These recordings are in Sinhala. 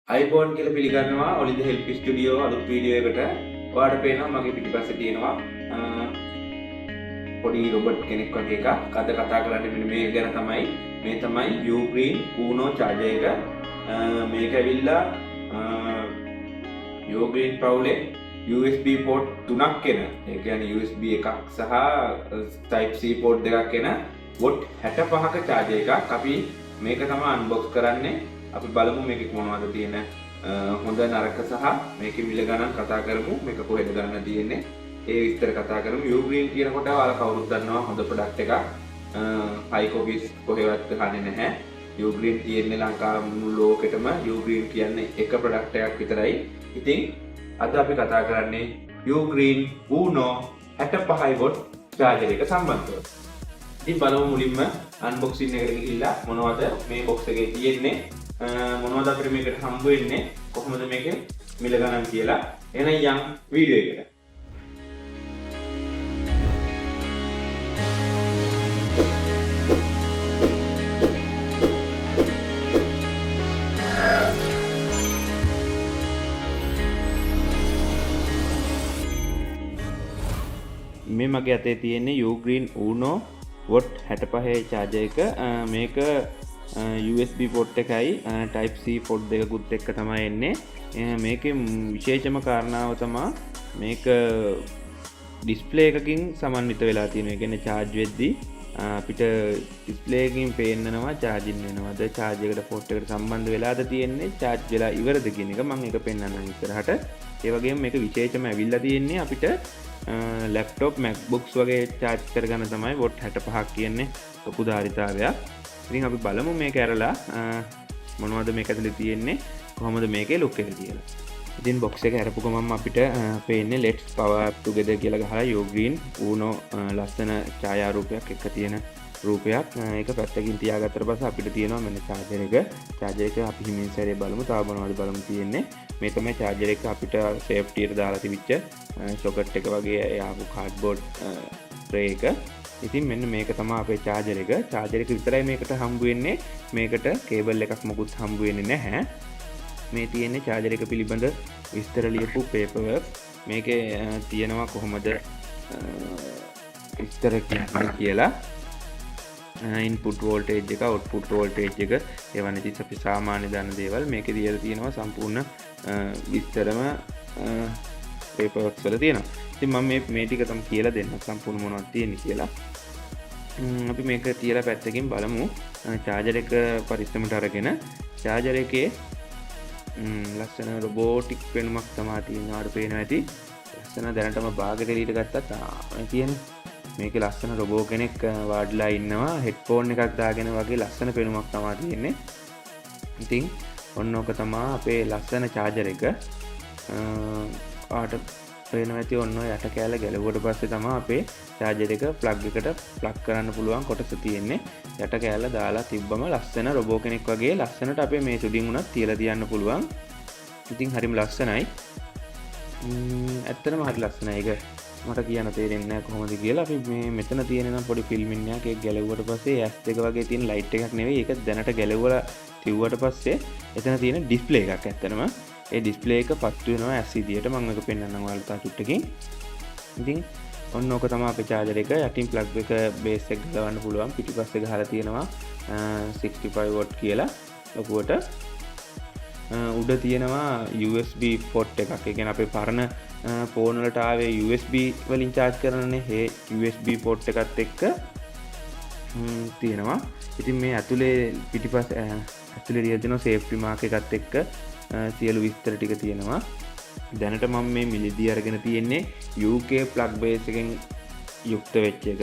iPhone කියලා පිළිගන්නවා ඔලිද හෙල්ප් ස්ටුඩියෝ අලුත් වීඩියෝ එකට. ඔයාලට පේනවා මගේ පිටිපස්සේ තියෙනවා පොඩි රොබට් කෙනෙක් වගේ එකක්. අද කතා කරන්නේ මෙන්න මේක ගැන තමයි. මේ තමයි Ugreen Uno charger එක. මේක ඇවිල්ලා Ugreen පවුලේ USB port 3ක් එන. ඒ කියන්නේ USB එකක් සහ Type C port දෙකක් එන watt 65ක charger එකක්. අපි මේක තමයි unbox කරන්නේ. අපි බලමු මේකේ මොනවද තියෙන හොඳ නරක සහ මේකේ මිල ගණන් කතා කරමු. මේක කොහෙද ගන්න තියෙන්නේ ඒ විස්තර කතා කරමු. Ugreen කියනකොට ඔයාලා කවුරුත් දන්නවා හොඳ ප්‍රොඩක්ට් එකක්. high copies කොහෙවත් ගහන්නේ නැහැ. Ugreen තියෙන්නේ ලංකාව මුළු ලෝකෙටම Ugreen කියන්නේ එක ප්‍රොඩක්ට් එකක් විතරයි. ඉතින් අද අපි කතා කරන්නේ Ugreen Uno 65 watt charger එක සම්බන්ධව. ඉතින් බලමු මුලින්ම unboxing එකට ගිහිල්ලා මොනවද මේ box එකේ තියෙන්නේ, මොනවද අපිට මේකට හම්බ වෙන්නේ, කොහොමද මේකේ මිල ගණන් කියලා. එහෙනම් යම් වීඩියෝ එකට. මේ මගේ අතේ තියෙන්නේ Ugreen Uno watt 65 charger එක. මේක USB port එකයි Type C port දෙකකුත් එක්ක තමයි එන්නේ. මේකේ විශේෂම කාරණාව තමයි මේක ඩිස්ප්ලේ එකකින් සමන්විත වෙලා තියෙනවා. ඒ කියන්නේ charge වෙද්දී අපිට ඩිස්ප්ලේ එකකින් පේන්නනවා charging වෙනවද, charge එකට port එකට සම්බන්ධ වෙලාද තියෙන්නේ, charge වෙලා ඉවරද කියන එක මම ඒක පෙන්නන්නම් ඉස්සරහට. ඒ වගේම මේක විශේෂම ඇවිල්ලා තියෙන්නේ අපිට ලැප්ටොප් MacBooks වගේ charge කරගන්න තමයි watt 65ක් කියන්නේ ලොකු ධාරිතාවයක්. ඉතින් අපි බලමු මේක ඇරලා මොනවද මේක ඇතුලේ තියෙන්නේ, කොහොමද මේකේ ලුක් එක කියලා. ඉතින් box එක අරපු ගමන් අපිට පේන්නේ let's power up together කියලා ගහලා Ugreen Uno ලස්සන ඡායාරූපයක් එක තියෙන රූපයක්. ඒක පැත්තකින් තියාගත්තට පස්සේ අපිට තියෙනවා මෙන්න charger එක. charger එක අපි හිමින් සැරේ බලමු. තව මොනවද බලමු තියෙන්නේ. මේ තමයි charger එක අපිට safety එකට දාලා තිබිච්ච socket එක වගේ ආපු cardboard tray එක. ඉතින් මෙන්න මේක තමයි අපේ charger එක. charger එක විතරයි මේකට හම්බ වෙන්නේ. මේකට cable එකක් මොකුත් හම්බ වෙන්නේ නැහැ. මේ තියෙන්නේ charger එක පිළිබඳ විස්තර ලියපු paperwork. මේකේ තියෙනවා කොහොමද විස්තර කියන්නේ කියලා. input voltage එක, output voltage එක, ඒවා නැති අපි සාමාන්‍ය දන්න දේවල් මේකේ දීලා තියෙනවා. සම්පූර්ණ විස්තරම paperwork වල තියෙනවා. ඉතින් මම මේ ටික තමයි කියලා දෙන්න සම්පූර්ණ මොනවද තියෙන්නේ කියලා. අපි මේක තියලා පැත්තකින් බලමු. charger එක පරිස්සමට අරගෙන charger එකේ ලස්සන robotic පෙනුමක් තමයි තියෙනවාට පේනවා ඇති. ලස්සන දැනටම බාගෙට එළියට ගත්තත් තියෙන්නේ. මේකේ ලස්සන රොබෝ කෙනෙක් වාඩිලා ඉන්නවා. හෙඩ්ෆෝන් එකක් දාගෙන වගේ ලස්සන පෙනුමක් තමයි තියෙන්නේ. ඉතින් ඔන්න ඔක තමයි අපේ ලස්සන charger එක. ආට පේනවා ඇති ඔන්න ඔය යට කෑල්ල ගැලවුවට පස්සේ තමයි අපේ charger එක plug එකට plug කරන්න පුළුවන් කොටස තියෙන්නේ. යට කෑල්ල දාලා තිබ්බම ලස්සන රොබෝ කෙනෙක් වගේ ලස්සනට අපේ මේ සුඩින් උනත් තියලා තියන්න පුළුවන්. ඉතින් හරිම ලස්සනයි. ඇත්තටම හරි ලස්සනයි. ඒක මට කියන්න තේරෙන්නේ නැහැ කොහොමද කියලා. අපි මේ මෙතන තියෙන නම් පොඩි ෆිල්ම් එකක් ඒක ගැලවුවට පස්සේ S2 වගේ තියෙන ලයිට් එකක් නෙවෙයි. ඒක දැනට ගැලවුවලා තිව්වට පස්සේ එතන තියෙන ඩිස්ප්ලේ එකක්. ඇත්තටම ඒ ඩිස්ප්ලේ එක පත්තු වෙනවා S විදියට. මම ඒක පෙන්නන්නම් ඔයාලට තා චුට්ටකින්. ඉතින් ඔන්න ඕක තමයි අපේ charger එක. යටින් plug එක base එක ගලවන්න පුළුවන්. පිටිපස්සේ ගහලා තියෙනවා 65 watt කියලා ලොකුවට. උඩ තියෙනවා USB port එකක්. ඒ කියන්නේ අපේ පරණ ෆෝන් වලට ආවේ USB වලින් charge කරනනේ. ඒ USB port එකත් එක්ක තියෙනවා. ඉතින් මේ ඇතුලේ පිටිපස්සේ ඇතුලේ ලියලා තියෙනවා safety mark එකත් එක්ක සියලු විස්තර ටික තියෙනවා. දැනට මම මේ මිලදී අරගෙන තියෙන්නේ UK plug base එකෙන් යුක්ත වෙච්ච එක.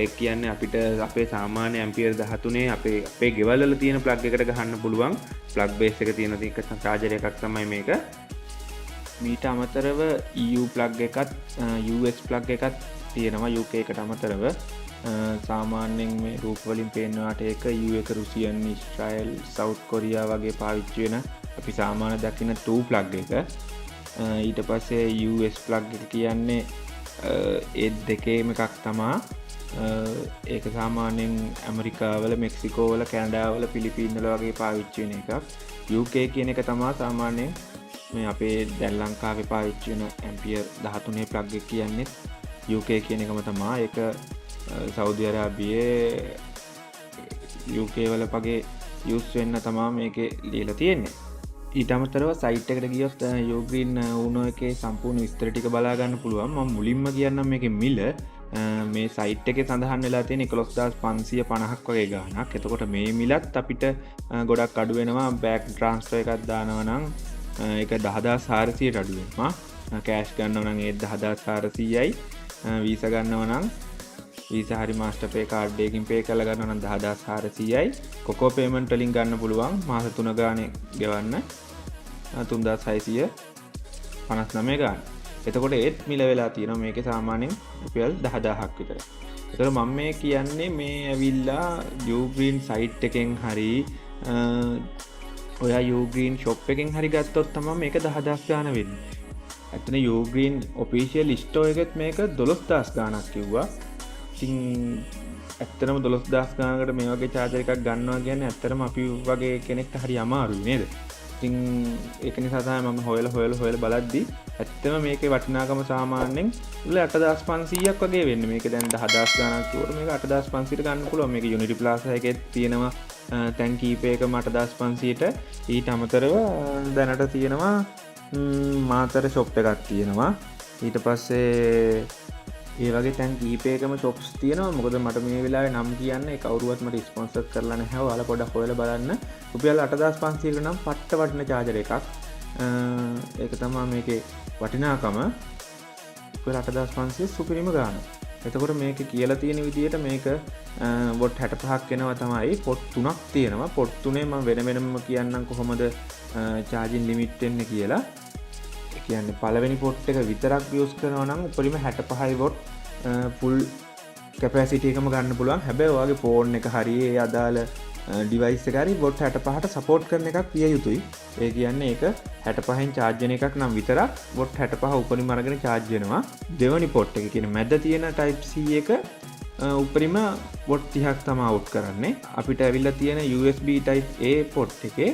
ඒ කියන්නේ අපිට අපේ සාමාන්‍ය ඇම්පියර් 13 අපේ ගෙවල් වල තියෙන plug එකට ගහන්න පුළුවන් plug base එක තියෙන charger එකක් තමයි මේක. මීට අමතරව EU plug එකත් US plug එකත් තියෙනවා UK එකට අමතරව. සාමාන්‍යයෙන් මේ රූප වලින් පේනවාට ඒක EU එක රුසියන්, ඉස්රායල්, සවුත් කොරියා වගේ පාවිච්චි වෙන අපි සාමාන්‍ය දකින 2 plug එක. ඊට පස්සේ US plug එක කියන්නේ ඒ දෙකේම එකක් තමා. ඒක සාමාන්‍යයෙන් ඇමරිකාවල, මෙක්සිකෝවල, කැනඩාවල, පිලිපීන්වල වගේ පාවිච්චි වෙන එකක්. UK කියන එක තමා සාමාන්‍යයෙන් මේ අපේ දැන් ලංකාවේ පාවිච්චි වෙන ඇම්පියර් 13 ප්ලග් එක කියන්නේ UK කියන එකම තමා. ඒක සෞදි අරාබියේ UK වල පගේ යූස් වෙන්න තමා මේකේ ලියලා තියෙන්නේ. ඊට අමතරව සයිට් එකට ගියොත් යෝග්‍රීන් Uno එකේ සම්පූර්ණ විස්තර ටික බලා ගන්න පුළුවන්. මම මුලින්ම කියන්නම් මේකේ මිල මේ සයිට් එකේ සඳහන් වෙලා තියෙන 11550ක් වගේ ගාණක්. එතකොට මේ මිලත් අපිට ගොඩක් අඩු වෙනවා. බෑක් ට්‍රාන්ස්ෆර් එකක් දානවා නම් ඒක 10400ට අඩු වෙනවා. කෑෂ් ගන්නව නම් ඒ 10400යි. වීසා ගන්නව නම් වීසා හරි මාස්ටර් පේ කාඩ් එකකින් පේ කරලා ගන්නව නම් 10400යි. කොකෝ පේමන්ට් වලින් ගන්න පුළුවන් මාස 3 ගානේ ගෙවන්න 3659 ගාන. එතකොට ඒත් මිල වෙලා තියෙනවා මේකේ සාමාන්‍යයෙන් රුපියල් 10000ක් විතර. ඒතර මම මේ කියන්නේ මේ ඇවිල්ලා යූග්‍රීන් සයිට් එකෙන් හරි ඔයා යූග්‍රීන් ෂොප් එකෙන් හරි ගත්තොත් තමයි මේක 10000 ගාන වෙන්නේ. ඇත්තට යූග්‍රීන් ඔෆිෂියල් ස්ටෝර් එකෙත් මේක 12000 ගානක් කිව්වා. ඉතින් ඇත්තටම 12000 ගානකට මේ වගේ චාර්ජර් එකක් ගන්නවා කියන්නේ ඇත්තටම අපි වගේ කෙනෙක්ට හරි අමාරුයි නේද? ඉතින් ඒක නිසා තමයි මම හොයලා බලද්දි ඇත්තම මේකේ වටිනාකම සාමාන්‍යයෙන් 8500ක් වගේ වෙන්නේ. මේක දැන් 10000 ගානක් කිව්වොත් මේක 8500ට ගන්න පුළුවන්. මේක Unity Plaza එකේ තියෙනවා තැන් කීපයකම 8500ට. ඊට අමතරව දැනට තියෙනවා මාතර ෂොප් එකක් තියෙනවා. ඊට පස්සේ ඒ වගේ තැන් කීපයකම ෂොප්ස් තියෙනවා. මොකද මට මේ වෙලාවේ නම් කියන්නේ කවුරුවත් මට ස්පොන්සර් කරලා නැහැ. ඔයාලා පොඩ්ඩක් හොයලා බලන්න. රුපියල් 8500කට නම් පට්ට වටින චාර්ජර් එකක්. ඒක තමයි මේකේ වටිනාකම. රුපියල් 8500 සුපිරිම ගාන. එතකොට මේකේ කියලා තියෙන විදිහට මේක වොට් 65ක් වෙනවා තමයි. පොට් 3ක් තියෙනවා. පොට් 3 මම වෙනම කියන්නම් කොහොමද චාර්ජින් ලිමිට් වෙන්නේ කියලා. ඒ කියන්නේ පළවෙනි පොට් එක විතරක් යූස් කරනවා නම් උපරිම 65 වොට් ෆුල් කැපැසිටි එකම ගන්න පුළුවන්. හැබැයි ඔයාගේ ෆෝන් එක හරි ඒ අදාළ ඩිවයිස් එක හරි වොට් 65ට සපෝට් කරන එකක් විය යුතුයි. ඒ කියන්නේ ඒක 65න් charge වෙන එකක් නම් විතරක් වොට් 65 උපරිම අරගෙන charge වෙනවා. දෙවනි පොට් එක කියන්නේ මැද තියෙන type C එක උපරිම වොට් 30ක් තමයි අවුට් කරන්නේ. අපිට ඇවිල්ලා තියෙන USB type A පොට් එකේ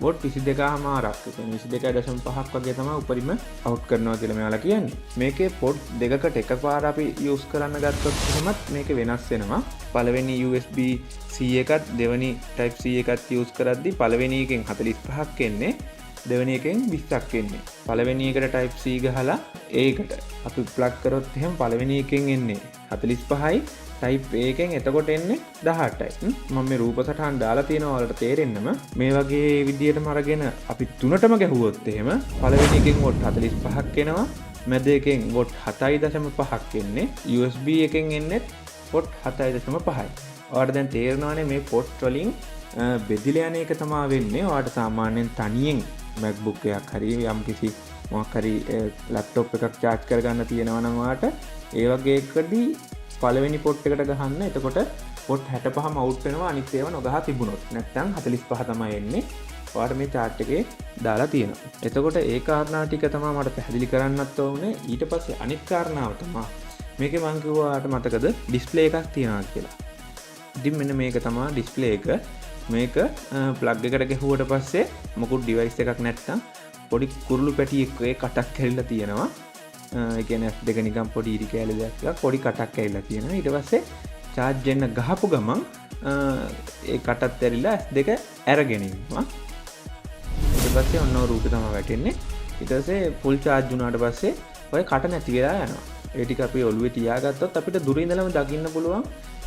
වොට් 22මාරක්. ඒ කියන්නේ 22.5ක් වගේ තමයි උපරිම අවුට් කරනවා කියලා මෙයාලා කියන්නේ. මේකේ පොට් දෙකකට එකපාර අපි යූස් කරන්න ගත්තොත් එහෙමත් මේක වෙනස් වෙනවා. පළවෙනි USB C එකත් දෙවෙනි type C එකත් යූස් කරද්දී පළවෙනි එකෙන් 45ක් එන්නේ, දෙවෙනි එකෙන් 20ක් එන්නේ. පළවෙනි එකට type C ගහලා ඒකට අපි ප්ලග් කරොත් එහෙම පළවෙනි එකෙන් එන්නේ 45යි, type A එකෙන් එතකොට එන්නේ 18යි. මම මේ රූප සටහන් දාලා තියෙනවා ඔයාලට තේරෙන්නම. මේ වගේ විදියටම අරගෙන අපි තුනටම ගැහුවොත් එහෙම පළවෙනි එකෙන් වොට් 45ක් එනවා, මැද එකෙන් වොට් 7.5ක් එන්නේ, USB එකෙන් එන්නේ වොට් 7.5යි. ඔයාලට දැන් තේරෙනවානේ මේ පොට් වලින් බෙදිලා යන එක තමයි වෙන්නේ. ඔයාලට සාමාන්‍යයෙන් තනියෙන් MacBook එකක් හරි යම් කිසි මොකක් හරි ලැප්ටොප් එකක් charge කරගන්න තියෙනවා නම් ඔයාලට ඒ වගේ එකදී පළවෙනි පොට් එකට ගහන්න. එතකොට පොට් 65ම අවුට් වෙනවා. අනිත් ඒවා නොගහ තිබුණොත් නැත්නම් 45 තමයි එන්නේ. ඔයාලට මේ chart එකේ දාලා තියෙනවා. එතකොට ඒ කාරණා ටික තමයි මට පැහැදිලි කරන්නත් ඕනේ. ඊට පස්සේ අනිත් කාරණාව තමයි මේකේ මම කිව්වා ඔයාලට මතකද ඩිස්ප්ලේ එකක් තියෙනවා කියලා. ඉතින් මෙන්න මේක තමයි ඩිස්ප්ලේ එක. මේක ප්ලග් එකට ගැහුවට පස්සේ මොකුත් ඩිවයිස් එකක් නැත්නම් පොඩි කුරුළු පැටියෙක් වගේ කටක් කැරිලා තියෙනවා. ඒ කියන්නේ S2 නිකන් පොඩි ඉරි කැලේ දෙයක් පොඩි කටක් කැරිලා තියෙනවා. ඊට පස්සේ charge වෙන්න ගහපු ගමන් ඒ කටත් ඇරිලා S2 අරගෙන ඉන්නවා. ඊට පස්සේ ඔන්න රූපේ තමයි වැටෙන්නේ. ඊට පස්සේ full charge වුණාට පස්සේ ඔය කට නැති වෙලා යනවා. ඒ ටික අපි ඔළුවේ තියාගත්තොත් අපිට දුර ඉඳලම දකින්න පුළුවන්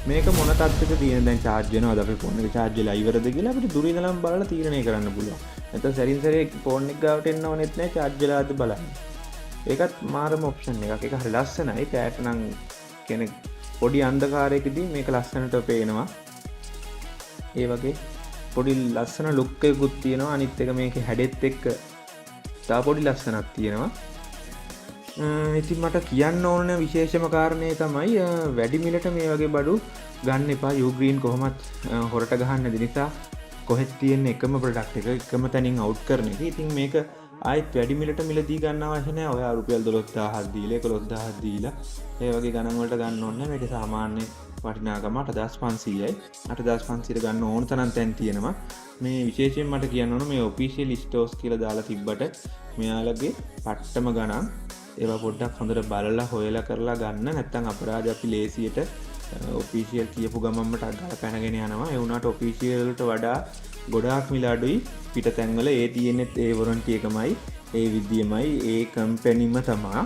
මේක මොන තත්ත්වෙක තියෙන. දැන් charge වෙනවද අපේ ෆෝන් එක charge වෙලා ඉවරද කියලා අපිට දුර ඉඳලම බලලා තීරණය කරන්න පුළුවන්. නැත්නම් සැරින් සැරේ ෆෝන් එක ගාවට එන්න ඕනෙත් නැහැ charge වෙලාද බලන්න. ඒකත් මාරම ඔප්ෂන් එකක්. ඒක හරි ලස්සනයි. කෑට නම් කෙනෙක් පොඩි අන්ධකාරයකදී මේක ලස්සනට පේනවා. ඒ වගේ පොඩි ලස්සන ලුක් එකකුත් තියෙනවා. අනිත් එක මේකේ හැඩෙත් එක්ක තව පොඩි ලස්සනක් තියෙනවා. ඉතින් මට කියන්න ඕන විශේෂම කාරණේ තමයි වැඩි මිලට මේ වගේ බඩු ගන්න එපා. යූග්‍රීන් කොහොමත් හොරට ගහන්න නැති නිසා කොහෙත් තියෙන එකම ප්‍රොඩක්ට් එක එකම තැනින් අවුට් කරන එක. ඉතින් මේක ආයෙත් වැඩි මිලට මිලදී ගන්න අවශ්‍ය නැහැ. ඔයා රුපියල් 12000ක් දීලා 11000ක් දීලා ඒ වගේ ගණන් වලට ගන්න ඕනේ නැහැ. මේක සාමාන්‍ය වටිනාකම 8500යි. 8500ට ගන්න ඕන තරම් තැන් තියෙනවා. මේ විශේෂයෙන් මට කියන්න ඕන මේ ඔෆිෂියල් ස්ටෝර්ස් කියලා දාලා තිබ්බට මෙයාලගේ පට්ටම ගණන් ඒවා පොඩ්ඩක් හොඳට බලලා හොයලා කරලා ගන්න. නැත්නම් අපරාධ අපි ලේසියට ඔෆිෂියල් කියපු ගමන්ම ටක් ගාලා පැනගෙන යනවා. ඒ වුණාට ඔෆිෂියල් වලට වඩා ගොඩාක් මිල අඩුයි. පිට තැන්වල ඒ තියෙන්නේ ඒ වොරන්ටි එකමයි, ඒ විදියමයි, ඒ කම්පැනිම තමයි.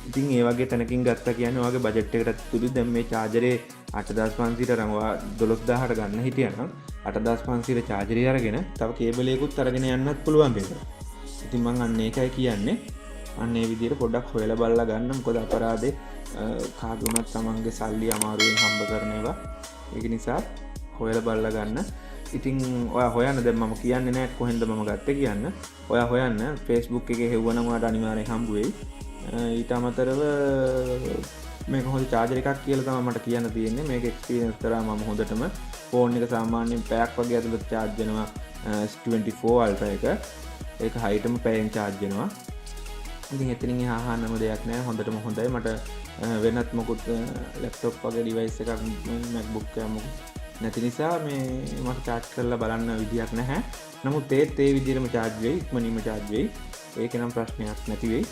ඉතින් ඒ වගේ තැනකින් ගත්තා කියන්නේ ඔයාගේ බජට් එකට තුඩු. දැන් මේ චාර්ජරේ 8500ට රංවා 12000ට ගන්න හිටියනම් 8500ට චාර්ජරය අරගෙන තව කේබලයකුත් අරගෙන යන්නත් පුළුවන් දෙයක්. ඉතින් මම අන්න ඒකයි කියන්නේ. අන්න ඒ විදිහට පොඩ්ඩක් හොයලා බලලා ගන්න. මොකද අපරාධේ කාගුණත් තමන්ගේ සල්ලි අමාරුවෙන් හම්බ කරන ඒවා. ඒක නිසා හොයලා බලලා ගන්න. ඉතින් ඔයා හොයන්න. දැන් මම කියන්නේ නැහැ කොහෙන්ද මම ගත්තේ කියන්න. ඔයා හොයන්න Facebook එකේ හෙව්වනම් ඔයාට අනිවාර්යෙන් හම්බ වෙයි. ඊට අමතරව මේක හොඳ චාර්ජර් එකක් කියලා තමයි මට කියන්න තියෙන්නේ. මේක එක්ස්පීරියන්ස් කරා මම හොඳටම. ෆෝන් එක සාමාන්‍යයෙන් පැයක් වගේ ඇතුළත charge වෙනවා. S24 Ultra එක. ඒක හයිටම පැයෙන් charge වෙනවා. ඉතින් එතනින් එහා අහන්නම දෙයක් නැහැ. හොඳටම හොඳයි. මට වෙනත් මොකුත් ලැප්ටොප් වගේ ඩිවයිස් එකක් MacBook එකක් මොකුත් නැති නිසා මේ මට charge කරලා බලන්න විදියක් නැහැ. නමුත් ඒ විදිහටම charge වෙයි. ඉක්මනින්ම charge වෙයි. ඒක නම් ප්‍රශ්නයක් නැති වෙයි.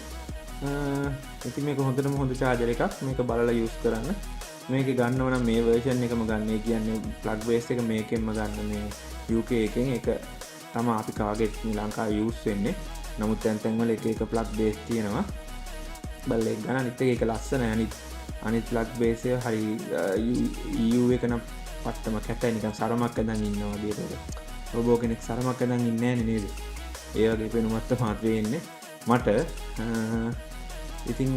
ඉතින් මේක හොඳටම හොඳ charger එකක්. මේක බලලා use කරන්න. මේක ගන්නව නම් මේ version එකම ගන්න. ඒ කියන්නේ plug base එක මේකෙන්ම ගන්න. මේ UK එකෙන් ඒක තමයි අපි කාගෙත් ලංකාවේ use වෙන්නේ. නමුත් තැන් වල එක එක plug base තියෙනවා. බලලා ඒක ගන්න. අනිත් එක ලස්සනයි. අනිත් plug base එක හරි EU එක නම් පට්ටම කැටයි නිකන් සරමක් ඇඳන් ඉන්නවා වගේ. රොබෝ කෙනෙක් සරමක් ඇඳන් ඉන්නේ නැහැ නේද? ඒ වගේ පෙනුමක් තමයි වෙන්නේ මට. ඉතින්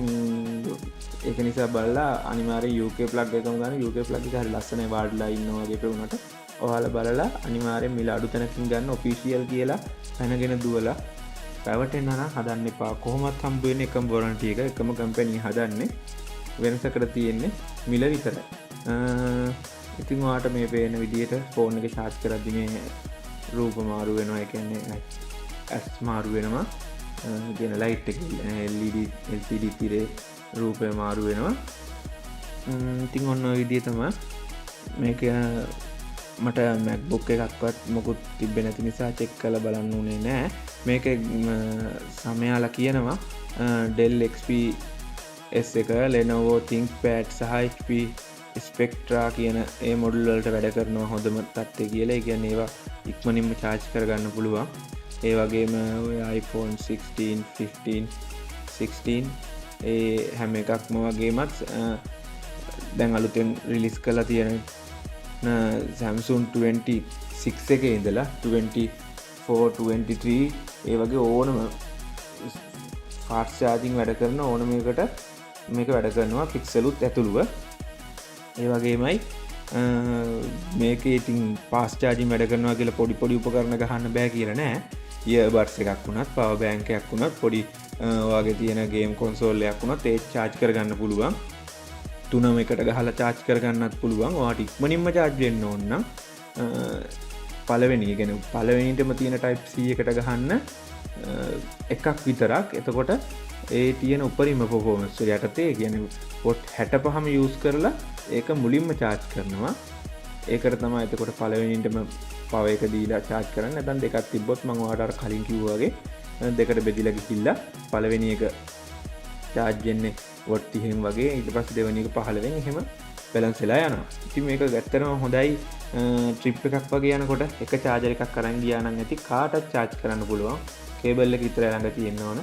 ඒක නිසා බලලා අනිවාර්යෙන් UK plug එකම ගන්න. UK plug එක හරි ලස්සනයි වාඩිලා ඉන්නවා වගේ පෙනුනට. ඔයාලා බලලා අනිවාර්යෙන් මිල අඩු තැනකින් ගන්න. ඔෆිෂියල් කියලා පැනගෙන දුවලා පැවටෙන්න නම් හදන්න එපා. කොහොමත් හම්බ වෙන්නේ එකම වොරන්ටි එක, එකම කම්පැනි හදන්නේ. වෙනසකට තියෙන්නේ මිල විතරයි. ඉතින් ඔයාට මේ පේන විදිහට ෆෝන් එක charge කරද්දි මේ රූප මාරු වෙනවා. ඒ කියන්නේ ඇස් මාරු වෙනවා. කියන ලයිට් එක LCD තිරේ රූපය මාරු වෙනවා. ඉතින් ඔන්න ඔය විදිහ තමයි මේක. මට MacBook එකක්වත් මොකුත් තිබ්බේ නැති නිසා චෙක් කරලා බලන්න උනේ නෑ. මේක සමයාලා කියනවා Dell XP S එක, Lenovo ThinkPad සහ HP Spectra කියන ඒ මොඩල් වලට වැඩ කරනවා හොඳම තත්ත්වය කියලා. ඒ කියන්නේ ඒවා ඉක්මනින්ම charge කරගන්න පුළුවන්. ඒ වගේම ඔය iPhone 16, 15, 16 ඒ හැම එකක්ම වගේමත් දැන් අලුතෙන් රිලීස් කරලා තියෙන Samsung 26 එකේ ඉඳලා 24, 23 ඒ වගේ ඕනම fast charging වැඩ කරන ඕනම එකකට මේක වැඩ කරනවා පික්සලුත් ඇතුළුව. ඒ වගේමයි මේක ඉතින් fast charging වැඩ කරනවා කියලා පොඩි උපකරණ ගහන්න බෑ කියලා නෑ. earbuds එකක් වුණත්, power bank එකක් වුණත්, පොඩි ඔයාගේ තියෙන game console එකක් වුණත් ඒ charge කරගන්න පුළුවන්. තුනම එකට ගහලා charge කරගන්නත් පුළුවන්. ඔයාට ඉක්මනින්ම charge වෙන්න ඕන නම් පළවෙනිටම තියෙන type C එකට ගහන්න එකක් විතරක්. එතකොට ඒ තියෙන උපරිම performance යටතේ කියන්නේ watt 65ම use කරලා ඒක මුලින්ම charge කරනවා. ඒකට තමයි එතකොට පළවෙනිටම power එක දීලා charge කරන්න. නැත්නම් දෙකක් තිබ්බොත් මම ඔයාලට අර කලින් කිව්වා වගේ දෙකට බෙදිලා ගිහිල්ලා පළවෙනි එක charge වෙන්නේ watt 30න් වගේ, ඊට පස්සේ දෙවෙනි එක 15න් එහෙම balance වෙලා යනවා. ඉතින් මේක ඇත්තටම හොඳයි. trip එකක් වගේ යනකොට එක charger එකක් අරන් ගියා නම් ඇති කාටත් charge කරන්න පුළුවන්. කේබල් එක විතරයි ළඟ තියෙන්න ඕන.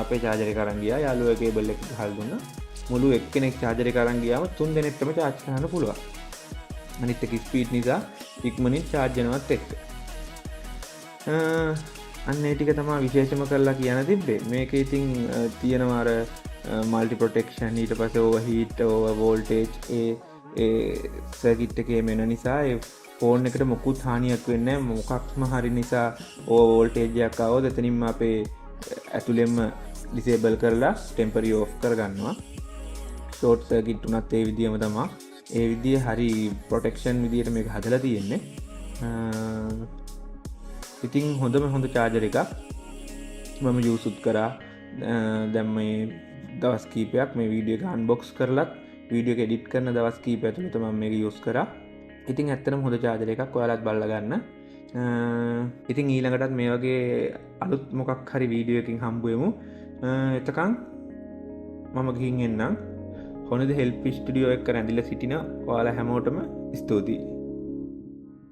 අපේ charger එක අරන් ගියා. යාළුවා කේබල් එක ගහලා දුන්නා. මුළු එක්කෙනෙක් charger එක අරන් ගියාම 3 දෙනෙක්ටම charge කරන්න පුළුවන්. අනිත් එක ස්පීඩ් නිසා ඉක්මනින් charge වෙනවත් එක්ක. අන්න ඒ ටික තමයි විශේෂම කරලා කියන්න තිබ්බේ. මේක ඉතින් තියෙනවා අර multi protection, ඊට පස්සේ overheat, over voltage ඒ circuit එකේ මෙන්න නිසා ඒ ෆෝන් එකට මොකුත් හානියක් වෙන්නේ නැහැ. මොකක්ම හරි නිසා over voltage එකක් ආවොත් එතනින්ම අපේ ඇතුළෙන්ම disable කරලා temporary off කරගන්නවා. short circuit උනත් ඒ විදිහම තමයි. ඒ විදිහ හරි protection විදිහට මේක හදලා තියෙන්නේ. ඉතින් හොඳ charger එකක් මම use කරා. දැන් මේ දවස් කීපයක් මේ වීඩියෝ එක unbox කරලත් වීඩියෝ එක එඩිට් කරන දවස් කීප ඇතුළත මම මේක යූස් කරා. ඉතින් ඇත්තටම හොඳ චාර්ජර් එකක්. ඔයාලත් බලලා ගන්න. ඉතින් ඊළඟටත් මේ වගේ අලුත් මොකක් හරි වීඩියෝ එකකින් හම්බ වෙමු. එතකන් මම ගිහින් එන්නම්. හොනද හෙල්ප් ස්ටුඩියෝ එක රැඳිලා සිටින ඔයාලා හැමෝටම ස්තුතියි.